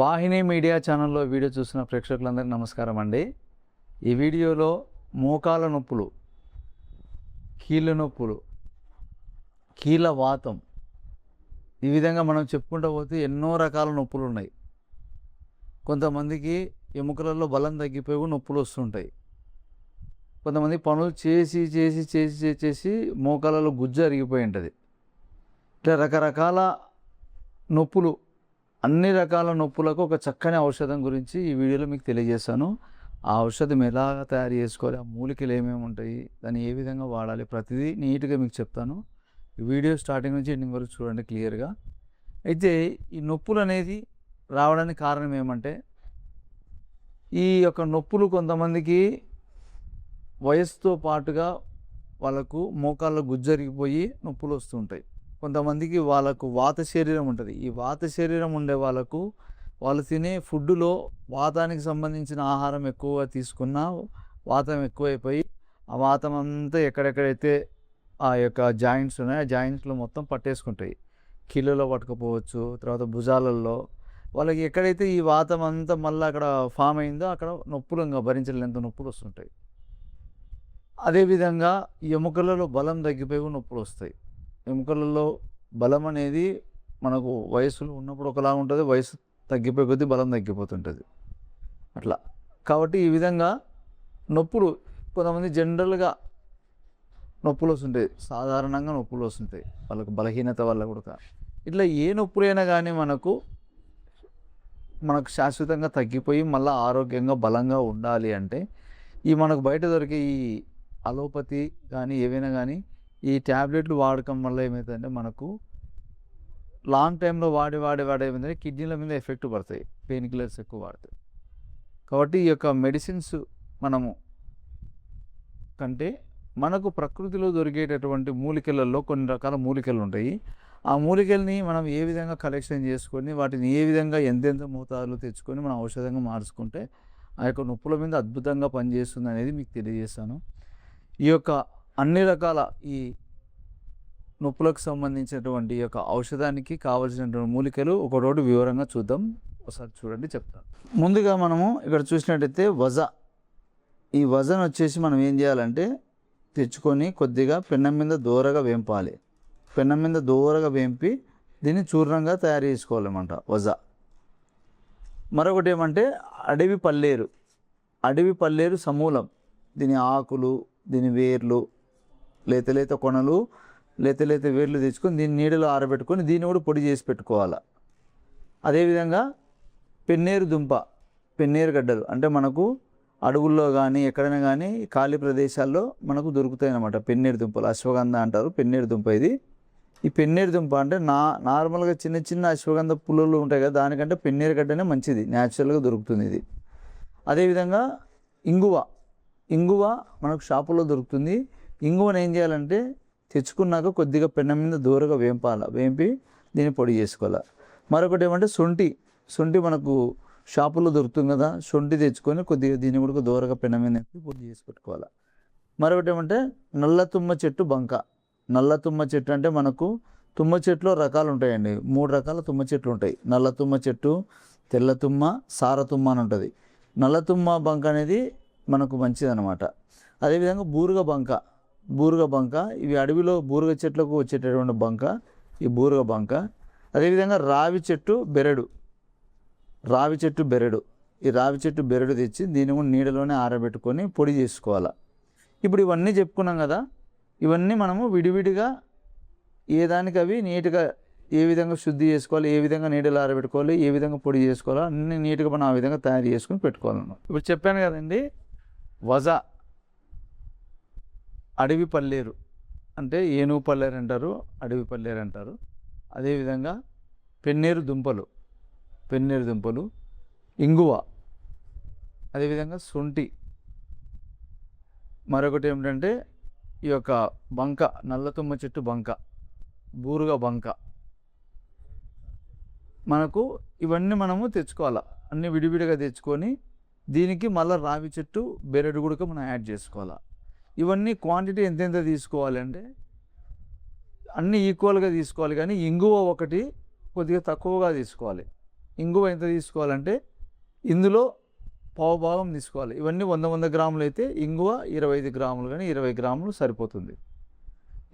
వాహిని media ఛానల్లో video చూసిన ప్రేక్షకులందరికీ నమస్కారం అండి. ఈ వీడియోలో మోకాల నొప్పులు, కీళ్ళ నొప్పులు, కీళ్ళ వాతం, ఈ విధంగా మనం చెప్పుకుంటూ పోతే ఎన్నో రకాల నొప్పులు ఉన్నాయి. కొంతమందికి ఎముకలలో బలం తగ్గిపోయి నొప్పులు వస్తుంటాయి. కొంతమంది పనులు చేసి మోకాలలో గుజ్జు అరిగిపోయి ఉంటుంది. ఇట్లా రకరకాల నొప్పులు, అన్ని రకాల నొప్పులకు ఒక చక్కని ఔషధం గురించి ఈ వీడియోలో మీకు తెలియజేస్తాను. ఆ ఔషధం ఎలా తయారు చేసుకోవాలి, ఆ మూలికలు ఏమేమి ఉంటాయి, దాన్ని ఏ విధంగా వాడాలి, ప్రతిదీ నీట్గా మీకు చెప్తాను. ఈ వీడియో స్టార్టింగ్ నుంచి ఎండింగ్ వరకు చూడండి క్లియర్గా. అయితే ఈ నొప్పులు అనేది రావడానికి కారణం ఏమంటే, ఈ యొక్క నొప్పులు కొంతమందికి వయసుతో పాటుగా వాళ్ళకు మోకాళ్ళ గుజ్జరిగిపోయి నొప్పులు వస్తుంటాయి. కొంతమందికి వాళ్ళకు వాత శరీరం ఉంటుంది. ఈ వాత శరీరం ఉండే వాళ్ళకు వాళ్ళు తినే ఫుడ్డులో వాతానికి సంబంధించిన ఆహారం ఎక్కువగా తీసుకున్నా వాతం ఎక్కువైపోయి ఆ వాతం అంతా ఎక్కడెక్కడైతే ఆ యొక్క జాయింట్స్ ఉన్నాయో ఆ జాయింట్స్లో మొత్తం పట్టేసుకుంటాయి. కీళ్ళలో పట్టుకుపోవచ్చు, తర్వాత భుజాలలో వాళ్ళకి ఎక్కడైతే ఈ వాతం అంతా మళ్ళీ అక్కడ ఫామ్ అయిందో అక్కడ నొప్పులు ఇంకా భరించలేనంత నొప్పులు వస్తుంటాయి. అదేవిధంగా ఎముకలలో బలం తగ్గిపోయి నొప్పులు వస్తాయి. ఎముకలలో బలం అనేది మనకు వయసులో ఉన్నప్పుడు ఒకలా ఉంటుంది, వయసు తగ్గిపోయే కొద్దీ బలం తగ్గిపోతుంటుంది అట్లా. కాబట్టి ఈ విధంగా నొప్పులు కొంతమంది జనరల్గా నొప్పులు వస్తుంటాయి, సాధారణంగా నొప్పులు వస్తుంటాయి వాళ్ళకు బలహీనత వల్ల కూడా. ఇట్లా ఏ నొప్పులైనా కానీ మనకు శాశ్వతంగా తగ్గిపోయి మళ్ళీ ఆరోగ్యంగా బలంగా ఉండాలి అంటే ఈ మనకు బయట దొరికే ఈ అలోపతి కానీ ఏవైనా కానీ ఈ ట్యాబ్లెట్లు వాడకం వల్ల ఏమవుతుందంటే మనకు లాంగ్ టైంలో వాడి ఏమైందంటే కిడ్నీల మీద ఎఫెక్ట్ పడతాయి, పెయిన్ కిల్లర్స్ ఎక్కువ వాడతాయి. కాబట్టి ఈ యొక్క మెడిసిన్స్ మనము కంటే మనకు ప్రకృతిలో దొరికేటటువంటి మూలికలలో కొన్ని రకాల మూలికలు ఉంటాయి. ఆ మూలికల్ని మనం ఏ విధంగా కలెక్షన్ చేసుకొని వాటిని ఏ విధంగా ఎంతెంత మోతాదులో తెచ్చుకొని మనం ఔషధంగా మార్చుకుంటే ఆ యొక్క నొప్పుల మీద అద్భుతంగా పనిచేస్తుంది అనేది మీకు తెలియజేస్తాను. ఈ యొక్క అన్ని రకాల ఈ నొప్పులకు సంబంధించినటువంటి ఈ యొక్క ఔషధానికి కావలసినటువంటి మూలికలు ఒకరోజు వివరంగా చూద్దాం. ఒకసారి చూడండి, చెప్తాను. ముందుగా మనము ఇక్కడ చూసినట్టయితే ఈ వజన్ వచ్చేసి మనం ఏం చేయాలంటే తెచ్చుకొని కొద్దిగా పెన్నం మీద దూరగా వేంపాలి. పెన్నం మీద దూరగా వేంపి దీన్ని చూర్ణంగా తయారు చేసుకోవాలన్నమాట వజ. మరొకటి ఏమంటే అడవి పల్లేరు సమూలం. దీని ఆకులు, దీని వేర్లు, లేత కొనలు, లేత వేర్లు తెచ్చుకొని దీన్ని నీడలో ఆరబెట్టుకొని దీన్ని కూడా పొడి చేసి పెట్టుకోవాలి. అదేవిధంగా పెన్నేరు గడ్డలు అంటే మనకు అడవుల్లో కానీ ఎక్కడైనా కానీ ఖాళీ ప్రదేశాల్లో మనకు దొరుకుతాయి అన్నమాట. పెన్నేరు దుంపలు, అశ్వగంధ అంటారు పెన్నేరు దుంప. ఈ పెన్నేరు దుంప అంటే నార్మల్గా చిన్న అశ్వగంధ పుల్లలు ఉంటాయి కదా, దానికంటే పెన్నేరు గడ్డనే మంచిది, న్యాచురల్గా దొరుకుతుంది ఇది. అదేవిధంగా ఇంగువ మనకు షాపుల్లో దొరుకుతుంది. ఇంగువను ఏం చేయాలంటే తెచ్చుకున్నాక కొద్దిగా పెన్నం మీద దూరగా వేంపి దీన్ని పొడి చేసుకోవాలి. మరొకటి ఏమంటే శొంఠి మనకు షాపుల్లో దొరుకుతుంది కదా, శొంఠి తెచ్చుకొని కొద్దిగా దీన్ని కూడా దూరగా పెన్నం మీద పొడి చేసి పెట్టుకోవాలి. మరొకటి ఏమంటే నల్ల తుమ్మ చెట్టు అంటే మనకు తుమ్మ చెట్టులో రకాలు ఉంటాయండి. 3 రకాల తుమ్మ చెట్లు ఉంటాయి. నల్ల తుమ్మ చెట్టు, తెల్ల తుమ్మ, సార తుమ్మ అని ఉంటుంది. నల్ల తుమ్మ బంక అనేది మనకు మంచిదన్నమాట. అదేవిధంగా బూరుగ బంక ఇవి అడవిలో బూరుగ చెట్లకు వచ్చేటటువంటి బంక, ఈ బూరుగ బంక. అదేవిధంగా రావి చెట్టు బెరడు. ఈ రావి చెట్టు బెరడు తెచ్చి దీన్ని కూడా నీడలోనే ఆరబెట్టుకొని పొడి చేసుకోవాలి. ఇప్పుడు ఇవన్నీ చెప్పుకున్నాం కదా, ఇవన్నీ మనము విడివిడిగా ఏ దానికి అవి నీట్గా ఏ విధంగా శుద్ధి చేసుకోవాలి, ఏ విధంగా నీడలో ఆరబెట్టుకోవాలి, ఏ విధంగా పొడి చేసుకోవాలి, అన్నీ నీట్గా మనం ఆ విధంగా తయారు చేసుకొని పెట్టుకోవాలన్నమాట. ఇప్పుడు చెప్పాను కదండి, వజ అడవి పల్లేరు అంటే ఏనుగు పల్లేరు అంటారు, అడవి పల్లేరు అంటారు. అదేవిధంగా పెన్నేరు దుంపలు, ఇంగువ, అదేవిధంగా శొంఠి. మరొకటి ఏమిటంటే ఈ యొక్క బంక, నల్ల తుమ్మ చెట్టు బంక, బూరుగ బంక. మనకు ఇవన్నీ మనము తెచ్చుకోవాలి, అన్నీ విడివిడిగా తెచ్చుకొని దీనికి మళ్ళీ రావి చెట్టు బెరడు కూడా మనం యాడ్ చేసుకోవాలి. ఇవన్నీ క్వాంటిటీ ఎంతెంత తీసుకోవాలి అంటే అన్నీ ఈక్వల్గా తీసుకోవాలి, కానీ ఇంగువ ఒకటి కొద్దిగా తక్కువగా తీసుకోవాలి. ఇంగువ ఎంత తీసుకోవాలంటే ఇందులో పావు భాగం తీసుకోవాలి. ఇవన్నీ 100 గ్రాములు అయితే ఇంగువ 25 గ్రాములు కానీ 20 గ్రాములు సరిపోతుంది.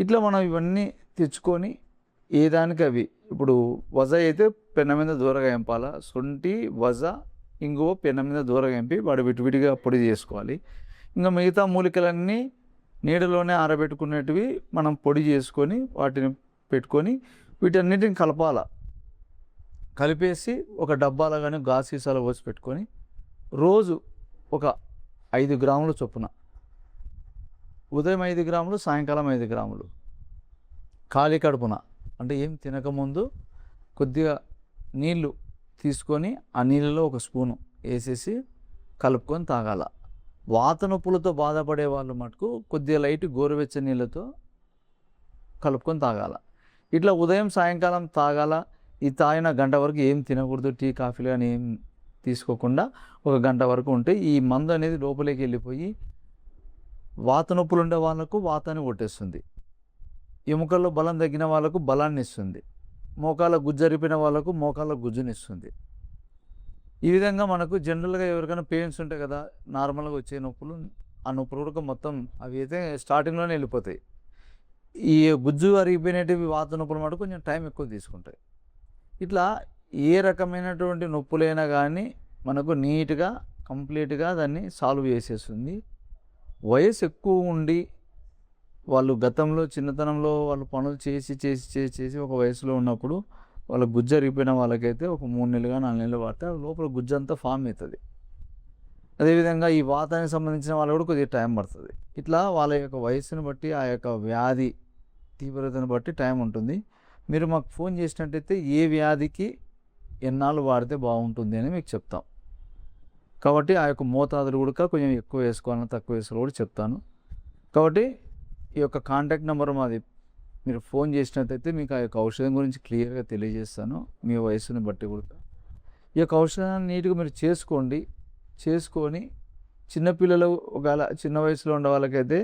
ఇట్లా మనం ఇవన్నీ తెచ్చుకొని ఏ దానికి అవి ఇప్పుడు వజ అయితే పెన్న మీద దూరగా ఎంపాల, శొంఠి వజ ఇంగువ పెన్న మీద దూరగా ఎంపి వాడు విడివిడిగా పొడి చేసుకోవాలి. ఇంకా మిగతా మూలికలన్నీ నీడలోనే ఆరబెట్టుకునేటివి మనం పొడి చేసుకొని వాటిని పెట్టుకొని వీటన్నిటిని కలిపేసి ఒక డబ్బాలో కానీ గాజు సీసాలో పోసి పెట్టుకొని రోజు ఒక 5 గ్రాముల చొప్పున, ఉదయం 5 గ్రాములు, సాయంకాలం 5 గ్రాములు ఖాళీ కడుపున, అంటే ఏం తినకముందు కొద్దిగా నీళ్ళు తీసుకొని ఆ నీళ్ళలో ఒక స్పూను వేసేసి కలుపుకొని తాగాల. వాత నొప్పులతో బాధపడే వాళ్ళు మటుకు కొద్దిగా లైట్ గోరువెచ్చని నీళ్ళతో కలుపుకొని తాగాల. ఇట్లా ఉదయం సాయంకాలం తాగాల. ఈ తాగిన గంట వరకు ఏం తినకూడదు, టీ కాఫీలు కానీ ఏం తీసుకోకుండా ఒక గంట వరకు ఉంటే ఈ మందు అనేది లోపలికి వెళ్ళిపోయి వాత నొప్పులు ఉండే వాళ్ళకు వాతాన్ని కొట్టేస్తుంది, ఎముకల్లో బలం తగ్గిన వాళ్ళకు బలాన్ని ఇస్తుంది, మోకాళ్ళ గుజ్జరిపిన వాళ్ళకు మోకాళ్ళ గుజ్జునిస్తుంది. ఈ విధంగా మనకు జనరల్గా ఎవరికైనా పెయిన్స్ ఉంటాయి కదా, నార్మల్గా వచ్చే నొప్పులు, ఆ నొప్పులు కూడా మొత్తం అవి అయితే స్టార్టింగ్లోనే వెళ్ళిపోతాయి. ఈ గుజ్జు అరిగిపోయినవి వాత నొప్పులు మటుకు కొంచెం టైం ఎక్కువ తీసుకుంటాయి. ఇట్లా ఏ రకమైనటువంటి నొప్పులైనా కానీ మనకు నీట్గా కంప్లీట్గా దాన్ని సాల్వ్ చేసేస్తుంది. వయసు ఎక్కువ ఉండి వాళ్ళు గతంలో చిన్నతనంలో వాళ్ళు పనులు చేసి ఒక వయసులో ఉన్నప్పుడు వాళ్ళ గుజ్జు అరిగిపోయిన వాళ్ళకైతే ఒక 3 నెలలుగా 4 నెలలు వాడితే లోపల గుజ్జు అంతా ఫామ్ అవుతుంది. అదేవిధంగా ఈ వాతానికి సంబంధించిన వాళ్ళు కూడా కొద్దిగా టైం పడుతుంది. ఇట్లా వాళ్ళ యొక్క వయసును బట్టి ఆ యొక్క వ్యాధి తీవ్రతను బట్టి టైం ఉంటుంది. మీరు మాకు ఫోన్ చేసినట్టయితే ఏ వ్యాధికి ఎన్నాళ్ళు వాడితే బాగుంటుంది అని మీకు చెప్తాం. కాబట్టి ఆ యొక్క మోతాదులు కూడా కొంచెం ఎక్కువ వేసుకోవాలని తక్కువ వేసుకోవాలి కూడా చెప్తాను. కాబట్టి ఈ యొక్క కాంటాక్ట్ నెంబర్ మాది, మీరు ఫోన్ చేసినట్టయితే మీకు ఆ యొక్క ఔషధం గురించి క్లియర్గా తెలియజేస్తాను. మీ వయసుని బట్టి కూడా ఈ యొక్క ఔషధాన్ని నీట్గా మీరు చేసుకొని చిన్నపిల్లలు ఒకవేళ చిన్న వయసులో ఉండే వాళ్ళకైతే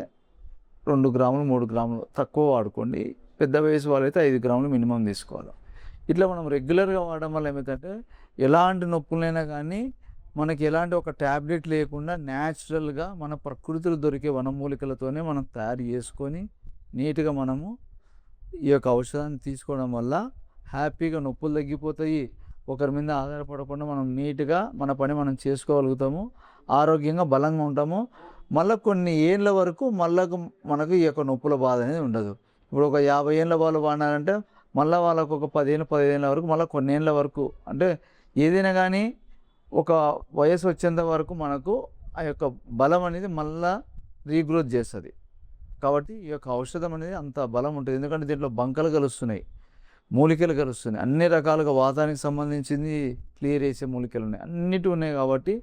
2 గ్రాములు 3 గ్రాములు తక్కువ వాడుకోండి. పెద్ద వయసు వాళ్ళైతే 5 గ్రాములు మినిమం తీసుకోవాలి. ఇట్లా మనం రెగ్యులర్గా వాడడం వల్ల ఏమవుతుందంటే ఎలాంటి నొప్పులైనా కానీ మనకి ఎలాంటి ఒక ట్యాబ్లెట్ లేకుండా న్యాచురల్గా మన ప్రకృతిలో దొరికే వనమూలికలతోనే మనం తయారు చేసుకొని నీట్గా మనము ఈ యొక్క ఔషధాన్ని తీసుకోవడం వల్ల హ్యాపీగా నొప్పులు తగ్గిపోతాయి. ఒకరి మీద ఆధారపడకుండా మనం నీట్గా మన పని మనం చేసుకోగలుగుతాము, ఆరోగ్యంగా బలంగా ఉంటాము. మళ్ళీ కొన్ని ఏళ్ళ వరకు మనకు ఈ యొక్క నొప్పుల బాధ అనేది ఉండదు. ఇప్పుడు ఒక 50 ఏళ్ళ వాళ్ళు వాడినారంటే మళ్ళీ వాళ్ళకు ఒక 15 ఏళ్ళ వరకు, మళ్ళీ కొన్ని ఏళ్ళ వరకు, అంటే ఏదైనా కానీ ఒక వయసు వచ్చేంత వరకు మనకు ఆ యొక్క బలం అనేది మళ్ళా రీగ్రోత్ చేస్తుంది. కాబట్టి ఈ యొక్క ఔషధం అనేది అంత బలం ఉంటుంది. ఎందుకంటే దీంట్లో బంకలు కలుస్తున్నాయి, మూలికలు కలుస్తున్నాయి, అన్ని రకాలుగా వాతానికి సంబంధించింది క్లియర్ చేసే మూలికలు ఉన్నాయి, అన్నిటి ఉన్నాయి. కాబట్టి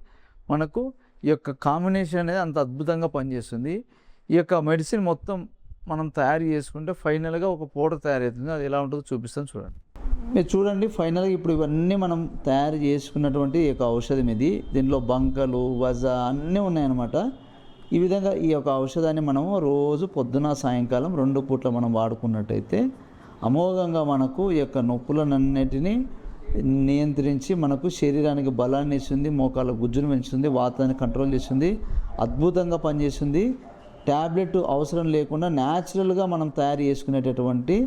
మనకు ఈ యొక్క కాంబినేషన్ అనేది అంత అద్భుతంగా పనిచేస్తుంది. ఈ యొక్క మెడిసిన్ మొత్తం మనం తయారు చేసుకుంటే ఫైనల్గా ఒక పౌడర్ తయారవుతుంది. అది ఎలా ఉంటుందో చూపిస్తాను, చూడండి. మీరు చూడండి, ఫైనల్గా ఇప్పుడు ఇవన్నీ మనం తయారు చేసుకున్నటువంటి ఈ యొక్క ఔషధం ఇది. దీంట్లో బంకలు వజ అన్నీ ఉన్నాయన్నమాట. ఈ విధంగా ఈ యొక్క ఔషధాన్ని మనము రోజు పొద్దున సాయంకాలం 2 పూట్ల మనం వాడుకున్నట్టయితే అమోఘంగా మనకు ఈ యొక్క నొప్పులన్నిటినీ నియంత్రించి మనకు శరీరానికి బలాన్ని ఇస్తుంది, మోకాళ్ళ గుజ్జును పెంచుతుంది, వాతాన్ని కంట్రోల్ చేస్తుంది, అద్భుతంగా పనిచేస్తుంది. ట్యాబ్లెట్ అవసరం లేకుండా న్యాచురల్గా మనం తయారు చేసుకునేటటువంటి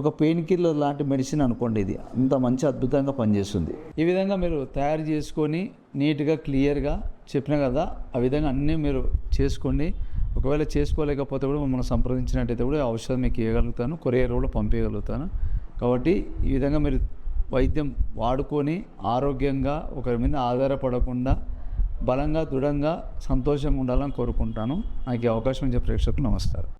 ఒక పెయిన్ కిల్లర్ లాంటి మెడిసిన్ అనుకోండి. ఇది అంత మంచి అద్భుతంగా పనిచేస్తుంది. ఈ విధంగా మీరు తయారు చేసుకొని నీట్గా క్లియర్గా చెప్పిన కదా, ఆ విధంగా అన్నీ మీరు చేసుకోండి. ఒకవేళ చేసుకోలేకపోతే కూడా మమ్మల్ని సంప్రదించినట్టయితే కూడా ఔషధం మీకు ఇవ్వగలుగుతాను, కొరియర్ కూడా పంపించగలుగుతాను. కాబట్టి ఈ విధంగా మీరు వైద్యం వాడుకొని ఆరోగ్యంగా ఒకరి మీద ఆధారపడకుండా బలంగా దృఢంగా సంతోషంగా ఉండాలని కోరుకుంటాను. నాకు ఈ అవకాశం ఇచ్చే ప్రేక్షకులకు నమస్కారం.